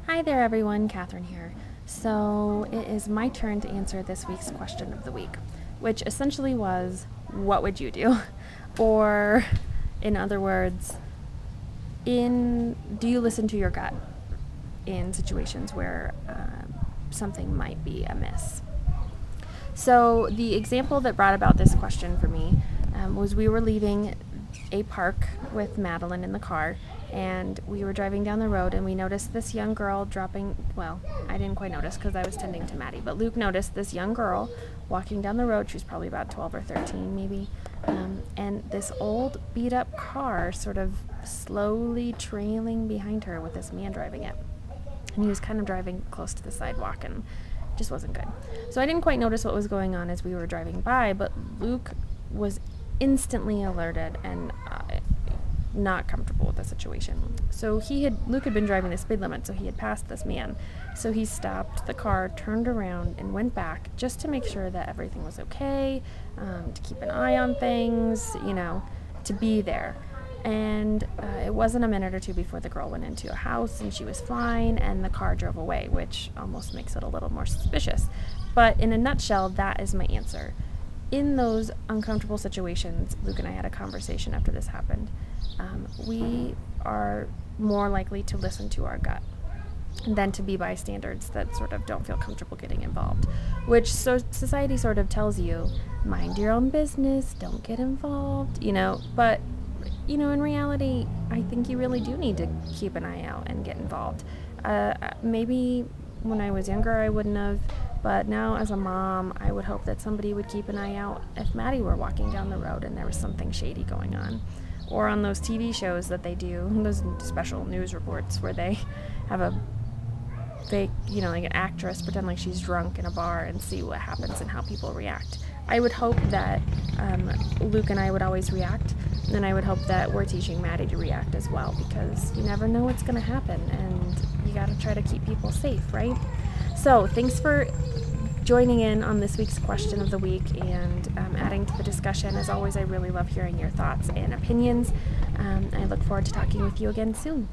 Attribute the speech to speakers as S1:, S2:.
S1: Hi there, everyone. Catherine here. So it is my turn to answer this week's question of the week, which essentially was, what would you do? Or, in other words, do you listen to your gut in situations where something might be amiss? So the example that brought about this question for me was we were leaving a park with Madeline in the car, and we were driving down the road, and we noticed this young girl I didn't quite notice because I was tending to Maddie, but Luke noticed this young girl walking down the road. She was probably about 12 or 13 maybe, and this old beat up car sort of slowly trailing behind her with this man driving it, and he was kind of driving close to the sidewalk, and it just wasn't good. So I didn't quite notice what was going on as we were driving by, but Luke was instantly alerted and not comfortable with the situation. So Luke had been driving the speed limit, so he had passed this man. So he stopped the car, turned around, and went back just to make sure that everything was okay, to keep an eye on things, to be there. And it wasn't a minute or two before the girl went into a house and she was fine, and the car drove away, which almost makes it a little more suspicious. But in a nutshell, that is my answer. In those uncomfortable situations, Luke and I had a conversation after this happened. We are more likely to listen to our gut than to be bystanders that sort of don't feel comfortable getting involved, which society sort of tells you, mind your own business, don't get involved, but in reality, I think you really do need to keep an eye out and get involved. Maybe when I was younger I wouldn't have, but now as a mom, I would hope that somebody would keep an eye out if Maddie were walking down the road and there was something shady going on. Or on those TV shows that they do, those special news reports where they have a fake, like an actress pretend like she's drunk in a bar and see what happens and how people react. I would hope that Luke and I would always react, and I would hope that we're teaching Maddie to react as well, because you never know what's going to happen, and you got to try to keep people safe, right? So thanks for joining in on this week's question of the week and adding to the discussion. As always, I really love hearing your thoughts and opinions. I look forward to talking with you again soon.